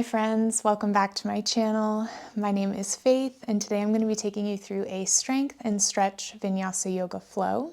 friends, welcome back to my channel. My name is Faith, and today I'm going to be taking you through a strength and stretch Vinyasa yoga flow.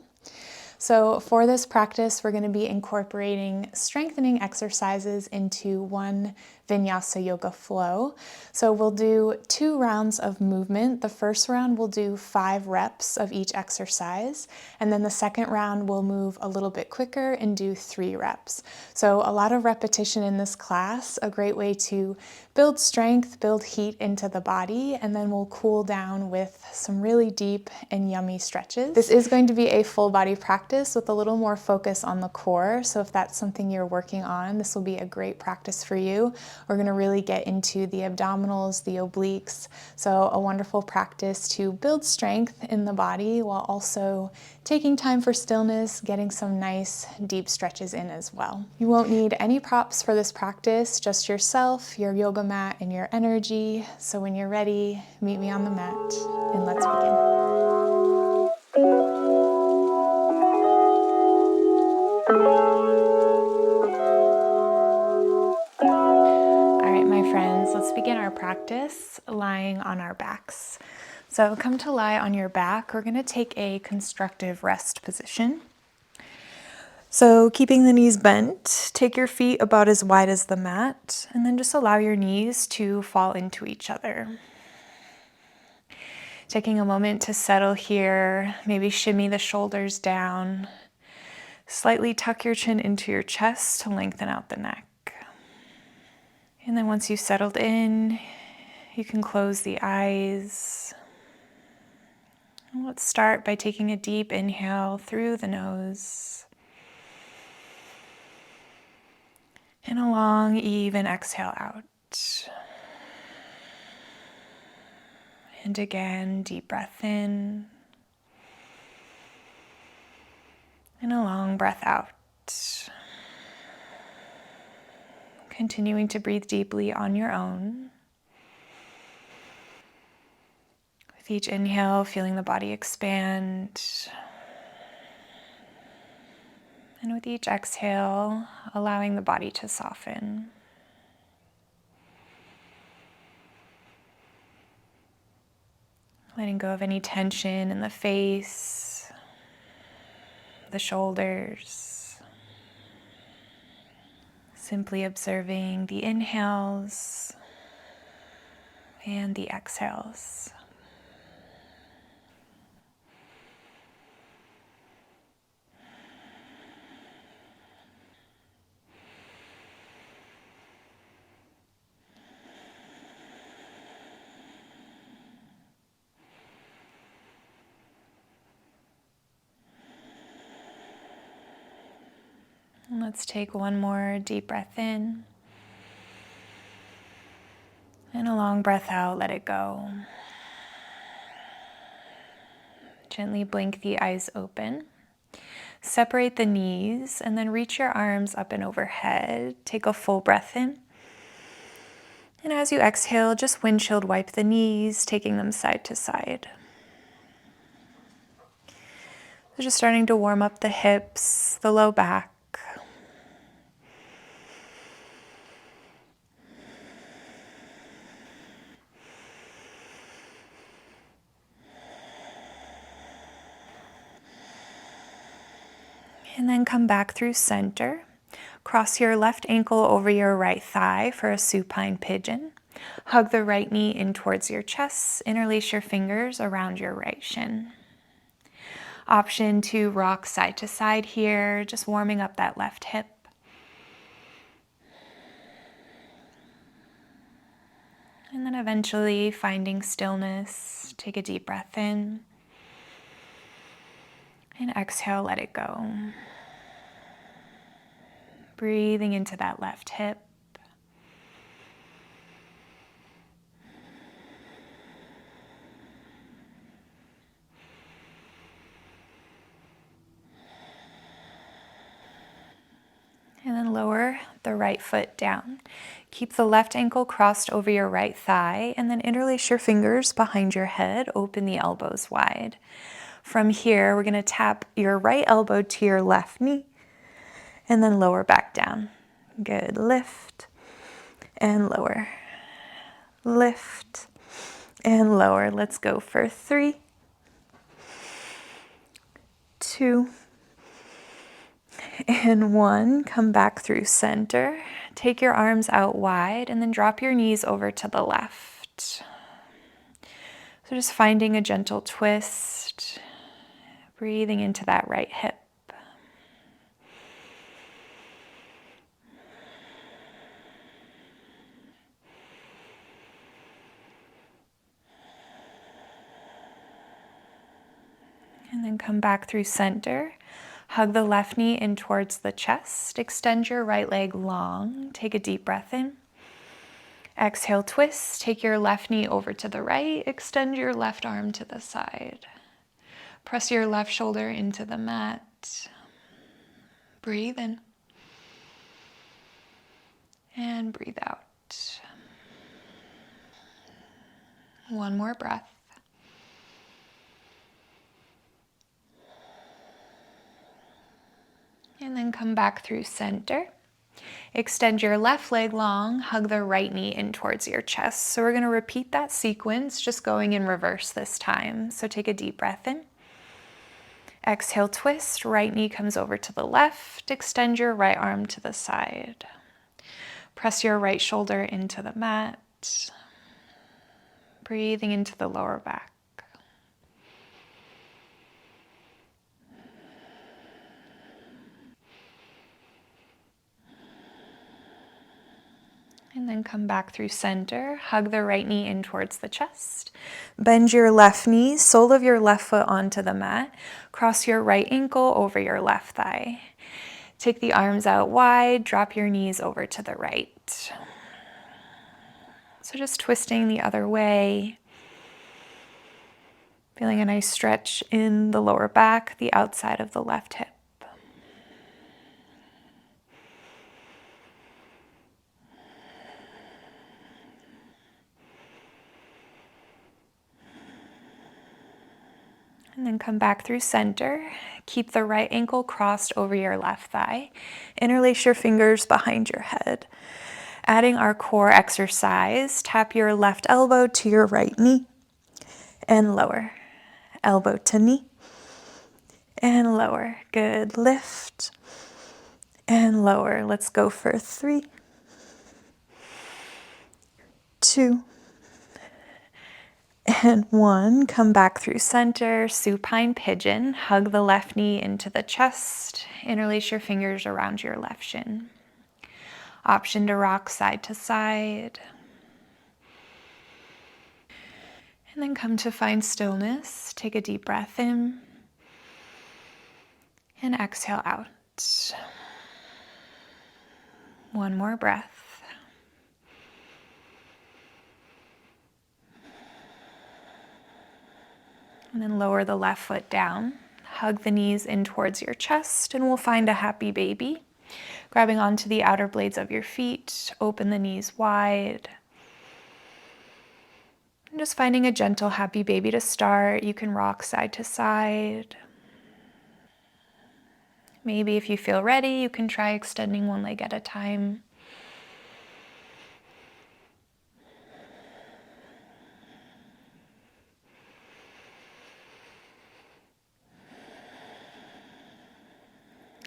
So for this practice, we're going to be incorporating strengthening exercises into one Vinyasa yoga flow. So we'll do 2 rounds of movement. The first round we'll do 5 reps of each exercise, and then the second round we'll move a little bit quicker and do 3 reps. So a lot of repetition in this class, a great way to build strength, build heat into the body, and then we'll cool down with some really deep and yummy stretches. This is going to be a full body practice with a little more focus on the core, so if that's something you're working on, this will be a great practice for you. We're going to really get into the abdominals, the obliques, so a wonderful practice to build strength in the body while also taking time for stillness, getting some nice deep stretches in as well. You won't need any props for this practice, just yourself, your yoga mat, and your energy. So when you're ready, meet me on the mat and let's begin. All right, my friends, let's begin our practice lying on our backs. So come to lie on your back. We're going to take a constructive rest position. So keeping the knees bent, take your feet about as wide as the mat, and then just allow your knees to fall into each other. Taking a moment to settle here, maybe shimmy the shoulders down, slightly tuck your chin into your chest to lengthen out the neck. And then once you've settled in, you can close the eyes. And let's start by taking a deep inhale through the nose and a long, even exhale out. And again, deep breath in and a long breath out. Continuing to breathe deeply on your own. With each inhale, feeling the body expand. And with each exhale, allowing the body to soften. Letting go of any tension in the face, the shoulders. Simply observing the inhales and the exhales. And let's take one more deep breath in. And a long breath out, let it go. Gently blink the eyes open. Separate the knees and then reach your arms up and overhead. Take a full breath in. And as you exhale, just windshield wipe the knees, taking them side to side. So just starting to warm up the hips, the low back. And then come back through center. Cross your left ankle over your right thigh for a supine pigeon. Hug the right knee in towards your chest. Interlace your fingers around your right shin. Option to rock side to side here, just warming up that left hip. And then eventually finding stillness. Take a deep breath in. And exhale, let it go. Breathing into that left hip. And then lower the right foot down. Keep the left ankle crossed over your right thigh, and then interlace your fingers behind your head. Open the elbows wide. From here, we're going to tap your right elbow to your left knee, and then lower back down. Good. Lift and lower. lift, and lower. Let's go for 3, 2, and 1. Come back through center. Take your arms out wide and then drop your knees over to the left. So just finding a gentle twist, breathing into that right hip. And then come back through center. Hug the left knee in towards the chest. Extend your right leg long. Take a deep breath in. Exhale, twist. Take your left knee over to the right. Extend your left arm to the side. Press your left shoulder into the mat. Breathe in. And breathe out. One more breath. And then come back through center. Extend your left leg long, hug the right knee in towards your chest. So we're going to repeat that sequence, just going in reverse this time. So take a deep breath in. Exhale, twist. Right knee comes over to the left. Extend your right arm to the side. Press your right shoulder into the mat. Breathing into the lower back. And then come back through center. Hug the right knee in towards the chest. Bend your left knee, sole of your left foot onto the mat. Cross your right ankle over your left thigh. Take the arms out wide, drop your knees over to the right. So just twisting the other way. Feeling a nice stretch in the lower back, the outside of the left hip. And then come back through center. Keep the right ankle crossed over your left thigh. Interlace your fingers behind your head. Adding our core exercise, tap your left elbow to your right knee and lower. Elbow to knee and lower. Good. Lift and lower. Let's go for 3, 2, and 1. Come back through center, supine pigeon. Hug the left knee into the chest. Interlace your fingers around your left shin. Option to rock side to side. And then come to find stillness. Take a deep breath in. And exhale out. One more breath. And then lower the left foot down. Hug the knees in towards your chest, and we'll find a happy baby. Grabbing onto the outer blades of your feet, open the knees wide. And just finding a gentle happy baby to start. You can rock side to side. Maybe if you feel ready, you can try extending one leg at a time.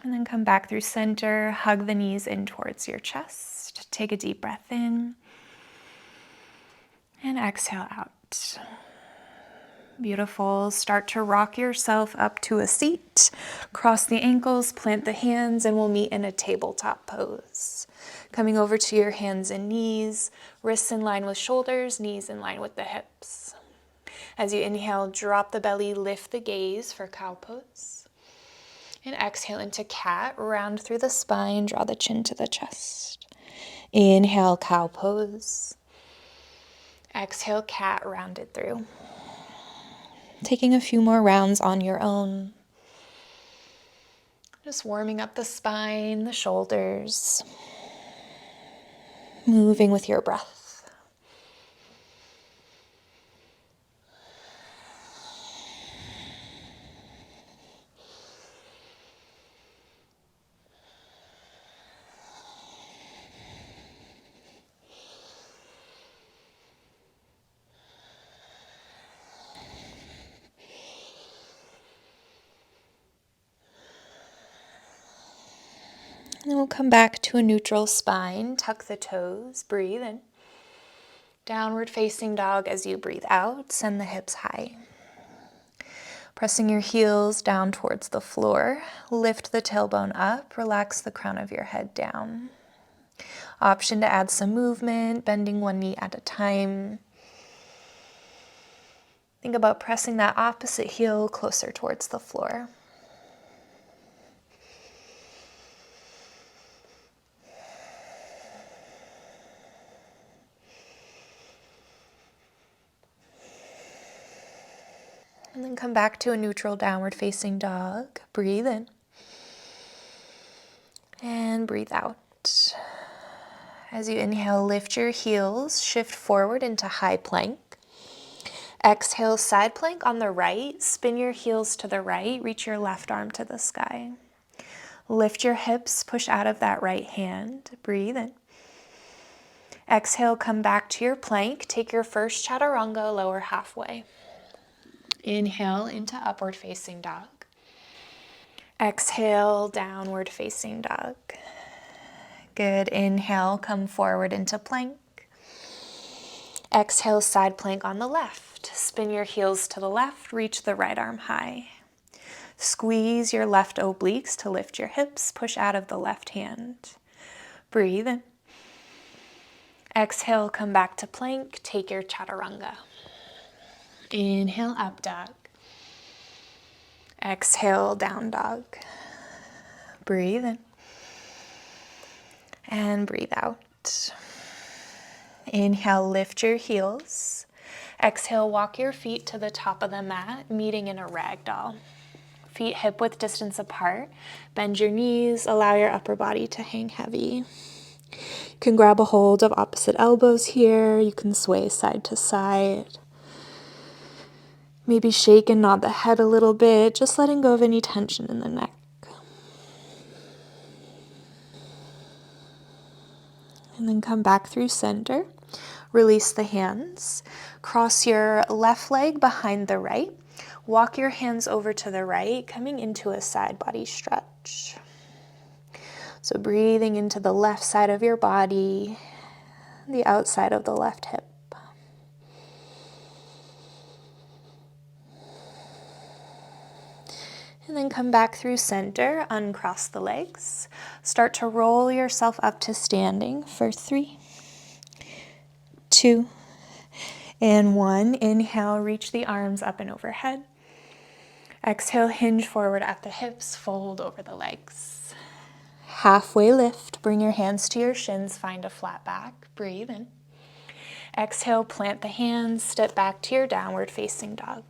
And then come back through center, hug the knees in towards your chest. Take a deep breath in. And exhale out. Beautiful. Start to rock yourself up to a seat. Cross the ankles, plant the hands, and we'll meet in a tabletop pose. Coming over to your hands and knees, wrists in line with shoulders, knees in line with the hips. As you inhale, drop the belly, lift the gaze for cow pose. And exhale into cat, round through the spine, draw the chin to the chest. Inhale, cow pose. Exhale, cat, rounded through. Taking a few more rounds on your own. Just warming up the spine, the shoulders. Moving with your breath. And we'll come back to a neutral spine. Tuck the toes. Breathe in. Downward facing dog as you breathe out. Send the hips high. Pressing your heels down towards the floor. Lift the tailbone up. Relax the crown of your head down. Option to add some movement, bending one knee at a time. Think about pressing that opposite heel closer towards the floor. And then come back to a neutral downward facing dog. Breathe in. And breathe out. As you inhale, lift your heels, shift forward into high plank. Exhale, side plank on the right. Spin your heels to the right. Reach your left arm to the sky. Lift your hips, push out of that right hand. Breathe in. Exhale, come back to your plank. Take your first chaturanga, lower halfway. Inhale into upward facing dog. Exhale, downward facing dog. Good. Inhale, come forward into plank. Exhale, side plank on the left. Spin your heels to the left, reach the right arm high. Squeeze your left obliques to lift your hips, push out of the left hand. Breathe in. Exhale, come back to plank, take your chaturanga. Inhale, up dog. Exhale, down dog. Breathe in. And breathe out. Inhale, lift your heels. Exhale, walk your feet to the top of the mat, meeting in a ragdoll. Feet hip-width distance apart. Bend your knees, allow your upper body to hang heavy. You can grab a hold of opposite elbows here. You can sway side to side. Maybe shake and nod the head a little bit, just letting go of any tension in the neck. And then come back through center. Release the hands. Cross your left leg behind the right. Walk your hands over to the right, coming into a side body stretch. So breathing into the left side of your body, the outside of the left hip. And then come back through center, uncross the legs. Start to roll yourself up to standing for 3, 2, and 1. Inhale, reach the arms up and overhead. Exhale, hinge forward at the hips, fold over the legs. Halfway lift, bring your hands to your shins, find a flat back. Breathe in. Exhale, plant the hands, step back to your downward facing dog.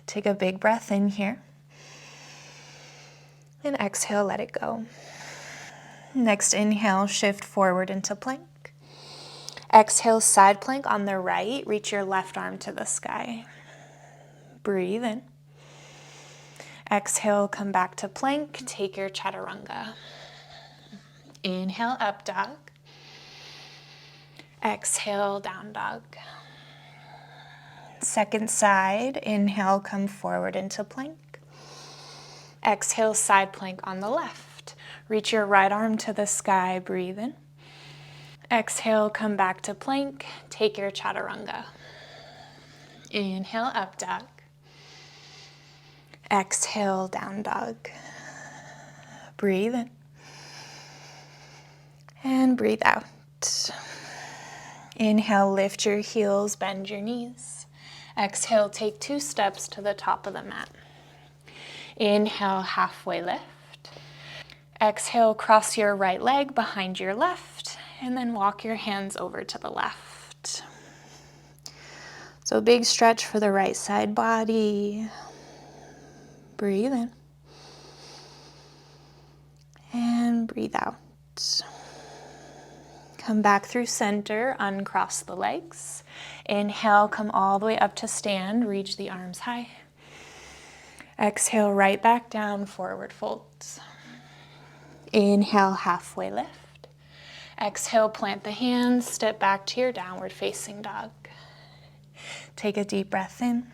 Take a big breath in here. And exhale, let it go. Next inhale, shift forward into plank. Exhale, side plank on the right. Reach your left arm to the sky. Breathe in. Exhale, come back to plank. Take your chaturanga. Inhale, up dog. Exhale, down dog. Second side, inhale, come forward into plank. Exhale, side plank on the left. Reach your right arm to the sky, breathe in. Exhale, come back to plank, take your chaturanga. Inhale, up dog. Exhale, down dog. Breathe in. And breathe out. Inhale, lift your heels, bend your knees. Exhale, take 2 steps to the top of the mat. Inhale, halfway lift. Exhale, cross your right leg behind your left, and then walk your hands over to the left. So big stretch for the right side body. Breathe in. And breathe out. Come back through center, uncross the legs. Inhale, come all the way up to stand, reach the arms high. Exhale, right back down, forward folds. Inhale, halfway lift. Exhale, plant the hands, step back to your downward facing dog. Take a deep breath in.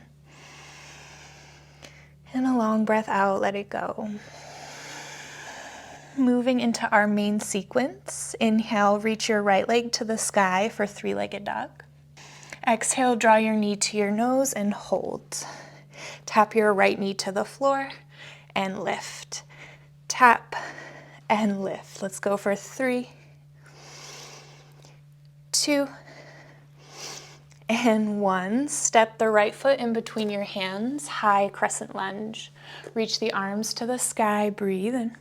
And a long breath out, let it go. Moving into our main sequence, inhale, reach your right leg to the sky for three-legged dog. Exhale, draw your knee to your nose and hold. Tap your right knee to the floor and lift. Tap and lift. Let's go for 3, 2, and 1. Step the right foot in between your hands, high crescent lunge. Reach the arms to the sky, breathe in.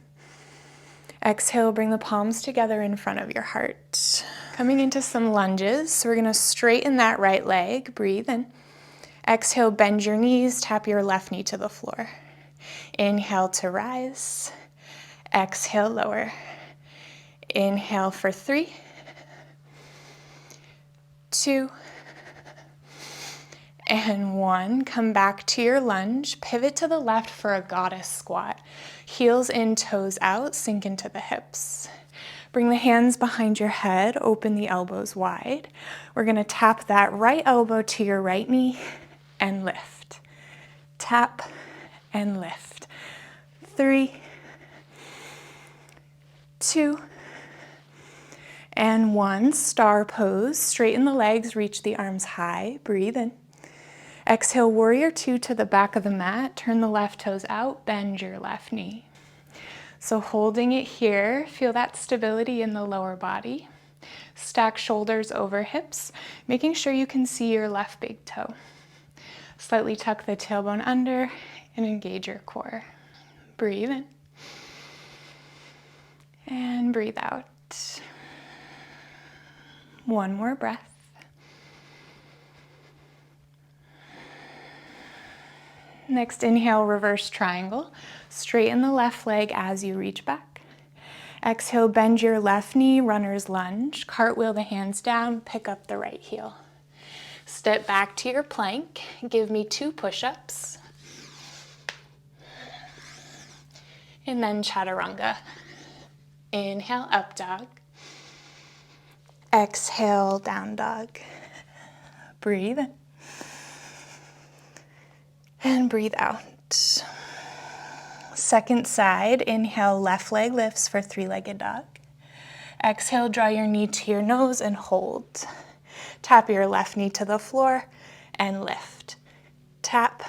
Exhale, bring the palms together in front of your heart. Coming into some lunges, so we're gonna straighten that right leg, breathe in. Exhale, bend your knees, tap your left knee to the floor. Inhale to rise. Exhale, lower. Inhale for 3, 2, and 1. Come back to your lunge. Pivot to the left for a goddess squat. Heels in, toes out, sink into the hips. Bring the hands behind your head, open the elbows wide. We're gonna tap that right elbow to your right knee and lift. Tap and lift. 3, 2, and 1. Star pose. Straighten the legs, reach the arms high, breathe in. Exhale, warrior 2 to the back of the mat. Turn the left toes out, bend your left knee. So holding it here, feel that stability in the lower body. Stack shoulders over hips, making sure you can see your left big toe. Slightly tuck the tailbone under and engage your core. Breathe in. And breathe out. One more breath. Next, inhale, reverse triangle. Straighten the left leg as you reach back. Exhale, bend your left knee, runner's lunge. Cartwheel the hands down, pick up the right heel. Step back to your plank. Give me 2 push-ups. And then chaturanga. Inhale, up dog. Exhale, down dog. Breathe in. And breathe out. Second side, inhale, left leg lifts for three-legged dog. Exhale, draw your knee to your nose and hold. Tap your left knee to the floor and lift. Tap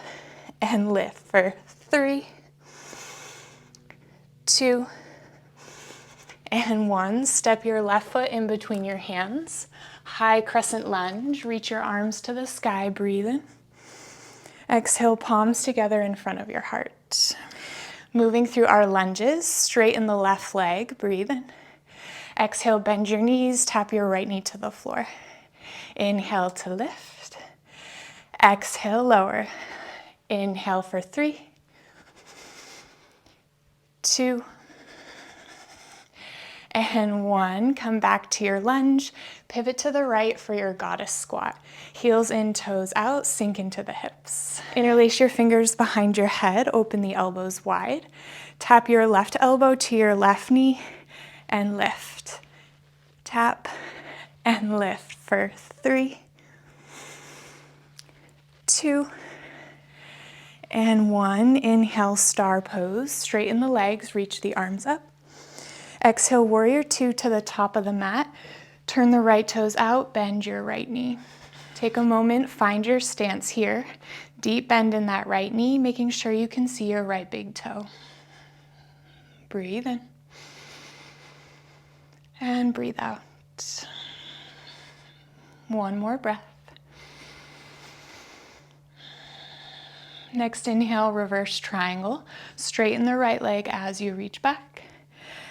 and lift for 3, 2, and 1. Step your left foot in between your hands. High crescent lunge, reach your arms to the sky, breathe in. Exhale, palms together in front of your heart. Moving through our lunges, straighten the left leg, breathe in. Exhale, bend your knees, tap your right knee to the floor. Inhale to lift. Exhale, lower. Inhale for 3, 2, and 1. Come back to your lunge. Pivot to the right for your goddess squat. Heels in, toes out, sink into the hips. Interlace your fingers behind your head, open the elbows wide. Tap your left elbow to your left knee and lift. Tap and lift for 3, 2, and 1. Inhale, star pose. Straighten the legs, reach the arms up. Exhale, warrior 2 to the top of the mat. Turn the right toes out, bend your right knee. Take a moment, find your stance here. Deep bend in that right knee, making sure you can see your right big toe. Breathe in. And breathe out. One more breath. Next, inhale, reverse triangle. Straighten the right leg as you reach back.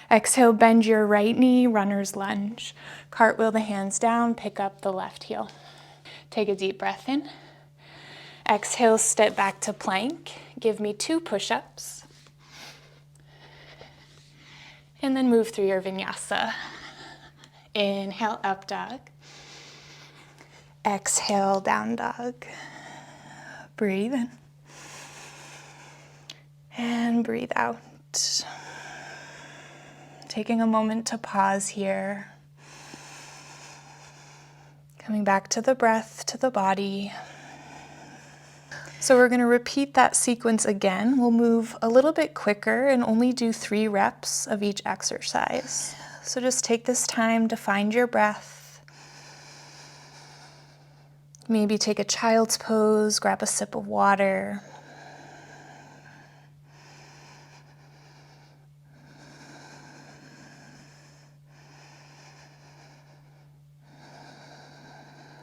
Exhale, bend your right knee, runner's lunge. Cartwheel the hands down, pick up the left heel. Take a deep breath in. Exhale, step back to plank. Give me 2 push-ups. And then move through your vinyasa. Inhale, up dog. Exhale, down dog. Breathe in. And breathe out. Taking a moment to pause here. Coming back to the breath, to the body. So we're going to repeat that sequence again. We'll move a little bit quicker and only do 3 reps of each exercise. So just take this time to find your breath. Maybe take a child's pose, grab a sip of water.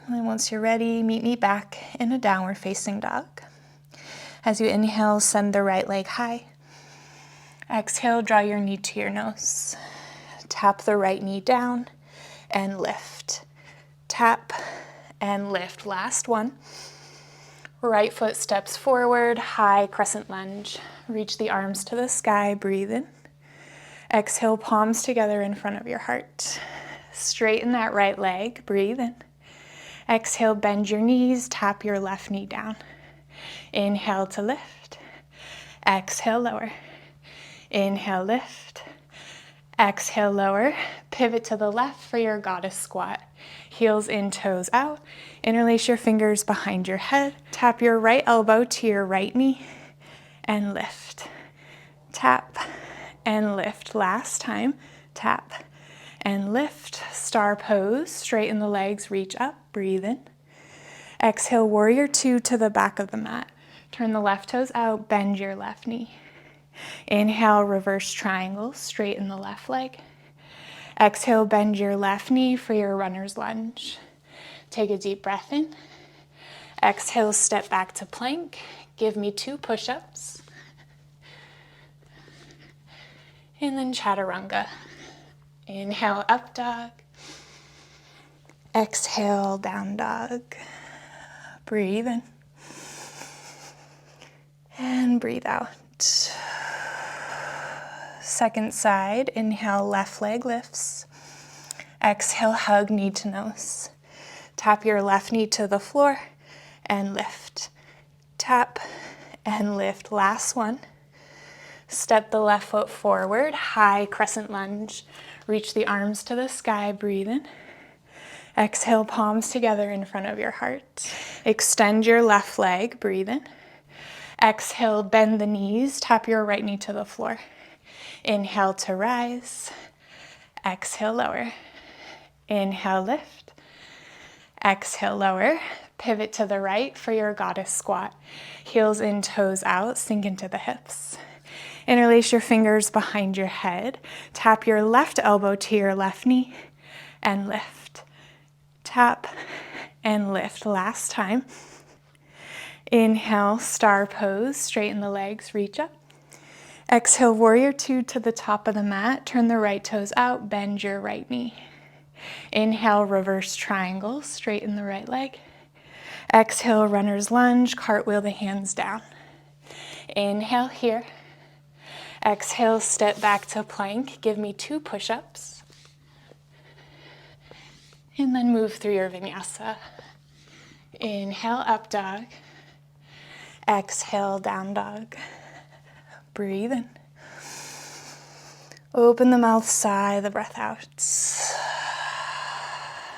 And once you're ready, meet me back in a downward facing dog. As you inhale, send the right leg high. Exhale, draw your knee to your nose. Tap the right knee down and lift. Tap and lift. Last one. Right foot steps forward, high crescent lunge. Reach the arms to the sky, breathe in. Exhale, palms together in front of your heart. Straighten that right leg, breathe in. Exhale, bend your knees, tap your left knee down. Inhale to lift. Exhale, lower. Inhale, lift. Exhale, lower. Pivot to the left for your goddess squat. Heels in, toes out. Interlace your fingers behind your head. Tap your right elbow to your right knee and lift. Tap and lift. Last time. Tap and lift. Star pose. Straighten the legs, reach up, breathe in. Exhale, warrior 2 to the back of the mat. Turn the left toes out, bend your left knee. Inhale, reverse triangle, straighten the left leg. Exhale, bend your left knee for your runner's lunge. Take a deep breath in. Exhale, step back to plank. Give me 2 push-ups. And then chaturanga. Inhale, up dog. Exhale, down dog. Breathe in. And breathe out. Second side, inhale, left leg lifts. Exhale, hug knee to nose. Tap your left knee to the floor and lift. Tap and lift. Last one. Step the left foot forward, high crescent lunge. Reach the arms to the sky, breathe in. Exhale, palms together in front of your heart. Extend your left leg, breathe in. Exhale, bend the knees, tap your right knee to the floor. Inhale to rise. Exhale, lower. Inhale, lift. Exhale, lower. Pivot to the right for your goddess squat. Heels in, toes out, sink into the hips. Interlace your fingers behind your head. Tap your left elbow to your left knee and lift. Tap and lift. Last time. Inhale, star pose, straighten the legs, reach up. Exhale, warrior 2 to the top of the mat. Turn the right toes out, bend your right knee. Inhale, reverse triangle, straighten the right leg. Exhale, runner's lunge, cartwheel the hands down. Inhale here. Exhale, step back to plank. Give me 2 push-ups. And then move through your vinyasa. Inhale, up dog. Exhale, down dog. Breathe in. Open the mouth, sigh the breath out.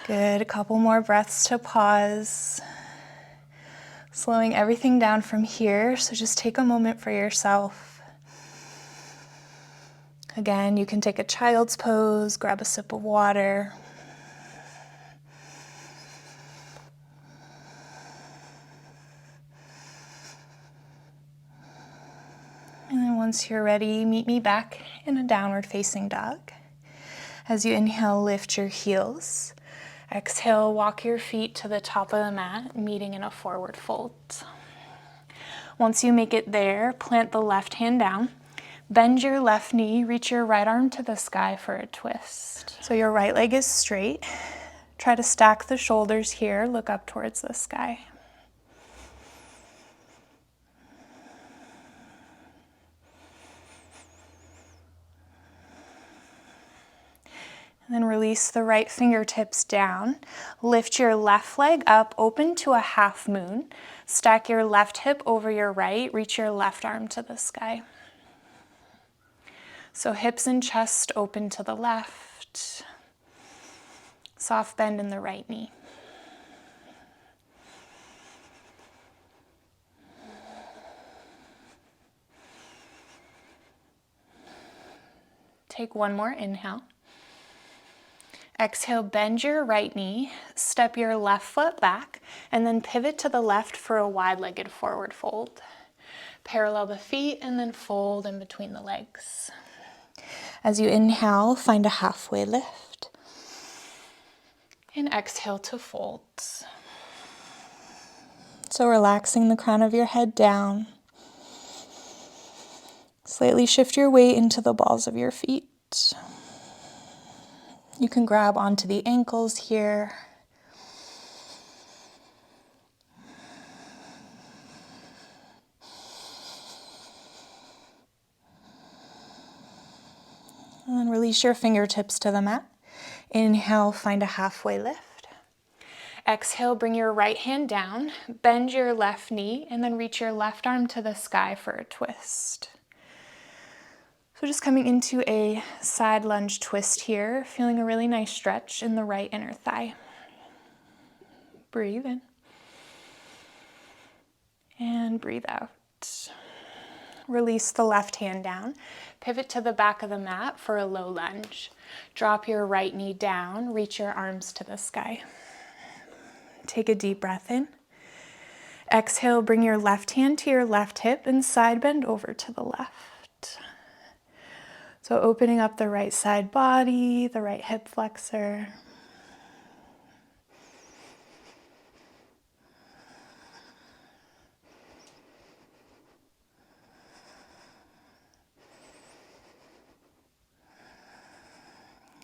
Good, a couple more breaths to pause. Slowing everything down from here, so just take a moment for yourself. Again, you can take a child's pose, grab a sip of water. And then once you're ready, meet me back in a downward facing dog. As you inhale, lift your heels. Exhale, walk your feet to the top of the mat, meeting in a forward fold. Once you make it there, plant the left hand down. Bend your left knee, reach your right arm to the sky for a twist. So your right leg is straight. Try to stack the shoulders here, look up towards the sky. And then release the right fingertips down. Lift your left leg up, open to a half moon. Stack your left hip over your right, reach your left arm to the sky. So hips and chest open to the left. Soft bend in the right knee. Take one more inhale. Exhale, bend your right knee, step your left foot back, and then pivot to the left for a wide-legged forward fold. Parallel the feet and then fold in between the legs. As you inhale, find a halfway lift. And exhale to fold. So relaxing the crown of your head down. Slightly shift your weight into the balls of your feet. You can grab onto the ankles here. And then release your fingertips to the mat. Inhale, find a halfway lift. Exhale, bring your right hand down, bend your left knee, and then reach your left arm to the sky for a twist. So just coming into a side lunge twist here, feeling a really nice stretch in the right inner thigh. Breathe in. And breathe out. Release the left hand down. Pivot to the back of the mat for a low lunge. Drop your right knee down, reach your arms to the sky. Take a deep breath in. Exhale, bring your left hand to your left hip and side bend over to the left. So opening up the right side body, the right hip flexor.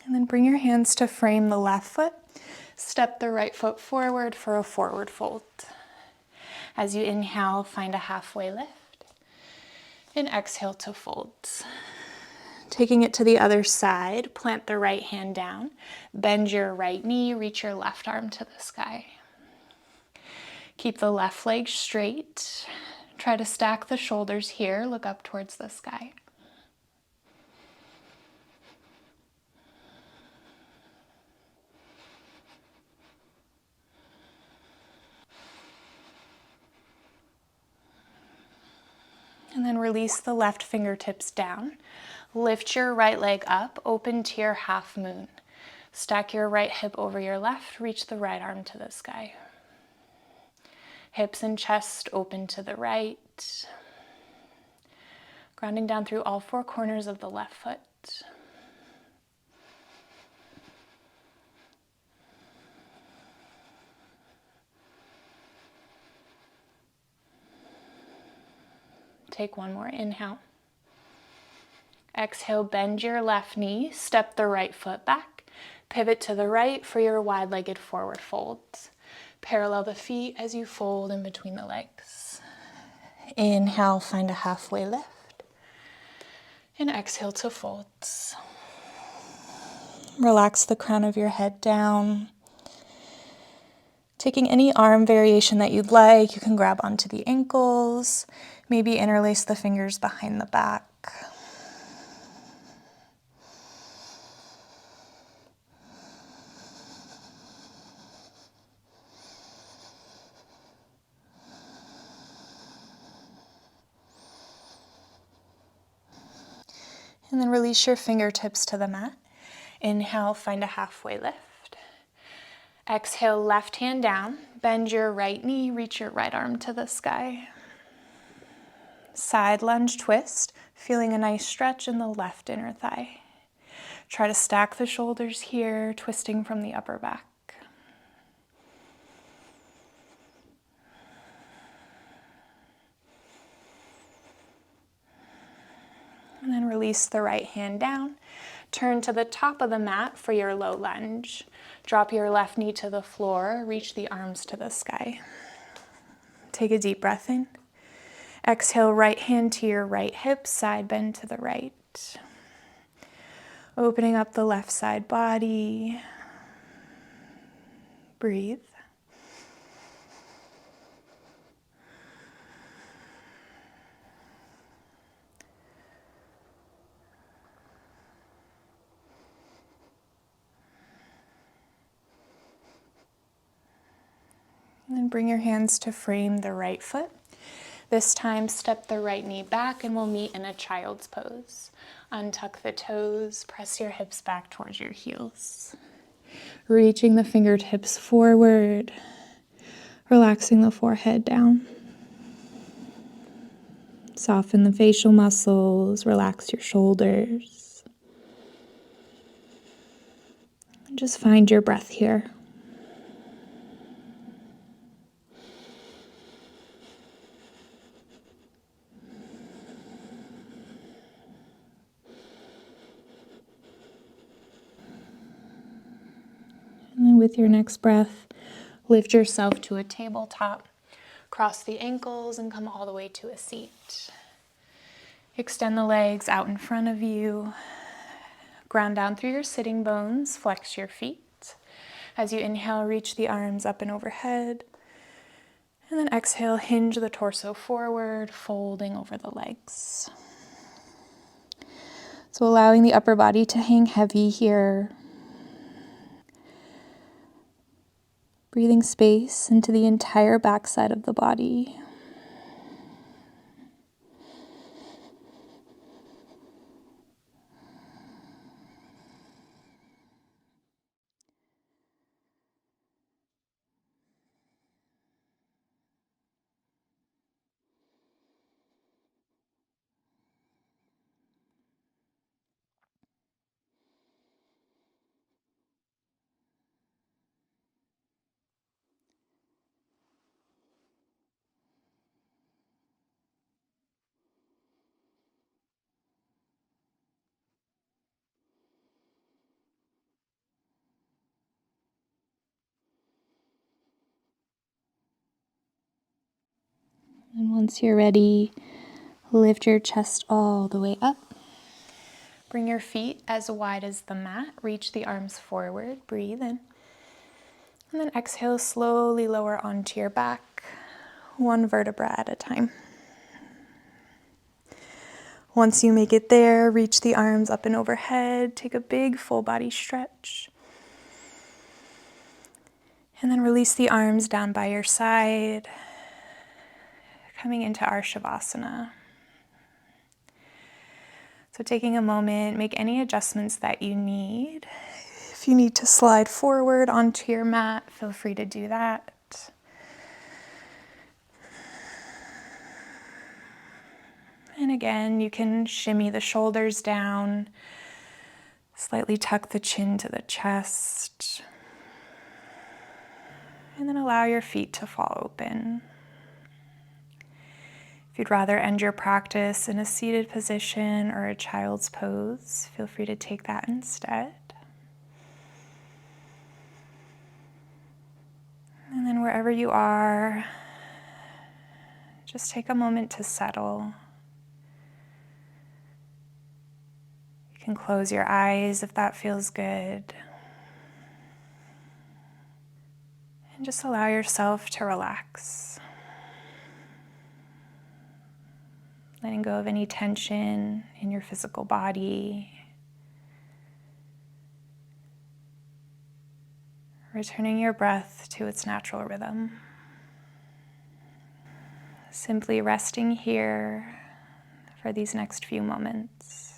And then bring your hands to frame the left foot. Step the right foot forward for a forward fold. As you inhale, find a halfway lift. And exhale to fold. Taking it to the other side, plant the right hand down. Bend your right knee, reach your left arm to the sky. Keep the left leg straight. Try to stack the shoulders here, look up towards the sky. And then release the left fingertips down. Lift your right leg up, open to your half moon. Stack your right hip over your left, reach the right arm to the sky. Hips and chest open to the right. Grounding down through all four corners of the left foot. Take one more inhale. Exhale, bend your left knee, step the right foot back, pivot to the right for your wide-legged forward folds. Parallel the feet as you fold in between the legs. Inhale, find a halfway lift. And exhale to folds. Relax the crown of your head down. Taking any arm variation that you'd like, you can grab onto the ankles, maybe interlace the fingers behind the back. And then release your fingertips to the mat. Inhale, find a halfway lift. Exhale, left hand down. Bend your right knee, reach your right arm to the sky. Side lunge twist, feeling a nice stretch in the left inner thigh. Try to stack the shoulders here, twisting from the upper back. And then release the right hand down. Turn to the top of the mat for your low lunge. Drop your left knee to the floor, reach the arms to the sky. Take a deep breath in. Exhale, right hand to your right hip, side bend to the right. Opening up the left side body. Breathe. And then bring your hands to frame the right foot. This time, step the right knee back and we'll meet in a child's pose. Untuck the toes, press your hips back towards your heels. Reaching the fingertips forward, relaxing the forehead down. Soften the facial muscles, relax your shoulders. And just find your breath here. And then with your next breath, lift yourself to a tabletop. Cross the ankles and come all the way to a seat. Extend the legs out in front of you. Ground down through your sitting bones. Flex your feet. As you inhale, reach the arms up and overhead. And then exhale, hinge the torso forward, folding over the legs. So allowing the upper body to hang heavy here. Breathing space into the entire backside of the body. And once you're ready, lift your chest all the way up. Bring your feet as wide as the mat. Reach the arms forward. Breathe in. And then exhale, slowly lower onto your back, one vertebra at a time. Once you make it there, reach the arms up and overhead. Take a big full body stretch. And then release the arms down by your side, coming into our Savasana. So taking a moment, make any adjustments that you need. If you need to slide forward onto your mat, feel free to do that. And again, you can shimmy the shoulders down, slightly tuck the chin to the chest, and then allow your feet to fall open. If you'd rather end your practice in a seated position or a child's pose, feel free to take that instead. And then wherever you are, just take a moment to settle. You can close your eyes if that feels good. And just allow yourself to relax. Letting go of any tension in your physical body. Returning your breath to its natural rhythm. Simply resting here for these next few moments.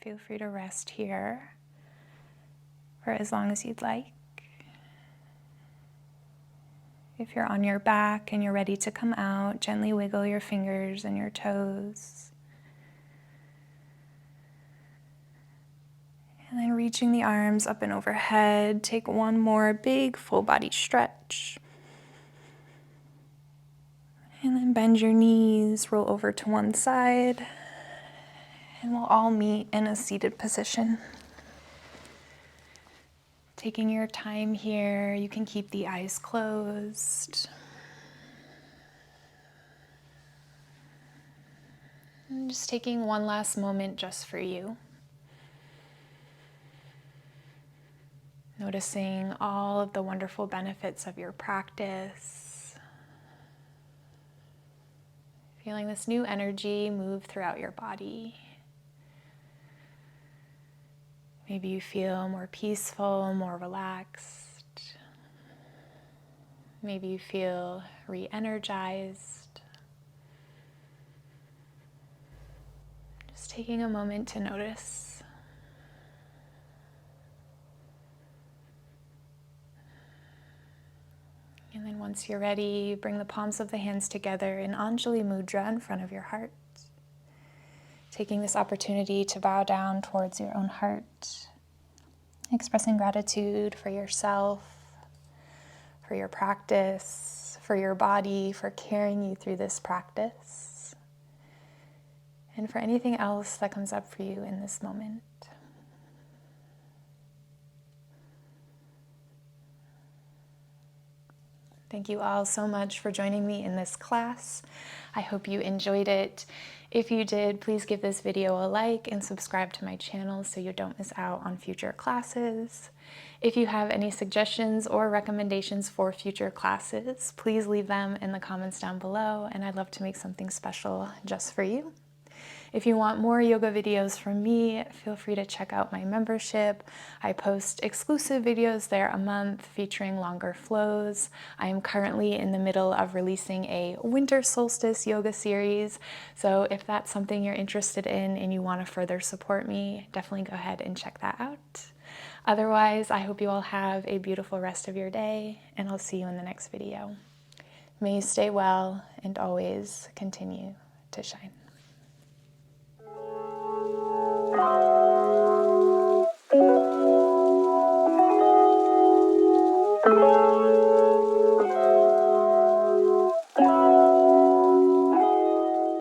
Feel free to rest here for as long as you'd like. If you're on your back and you're ready to come out, gently wiggle your fingers and your toes. And then reaching the arms up and overhead, take one more big full body stretch. And then bend your knees, roll over to one side, and we'll all meet in a seated position. Taking your time here, you can keep the eyes closed. And just taking one last moment just for you. Noticing all of the wonderful benefits of your practice. Feeling this new energy move throughout your body. Maybe you feel more peaceful, more relaxed. Maybe you feel re-energized. Just taking a moment to notice. And then once you're ready, bring the palms of the hands together in Anjali Mudra in front of your heart. Taking this opportunity to bow down towards your own heart, expressing gratitude for yourself, for your practice, for your body, for carrying you through this practice, and for anything else that comes up for you in this moment. Thank you all so much for joining me in this class. I hope you enjoyed it. If you did, please give this video a like and subscribe to my channel so you don't miss out on future classes. If you have any suggestions or recommendations for future classes, please leave them in the comments down below, and I'd love to make something special just for you. If you want more yoga videos from me, feel free to check out my membership. I post exclusive videos there a month featuring longer flows. I am currently in the middle of releasing a winter solstice yoga series. So if that's something you're interested in and you want to further support me, definitely go ahead and check that out. Otherwise, I hope you all have a beautiful rest of your day, and I'll see you in the next video. May you stay well and always continue to shine. Thank you.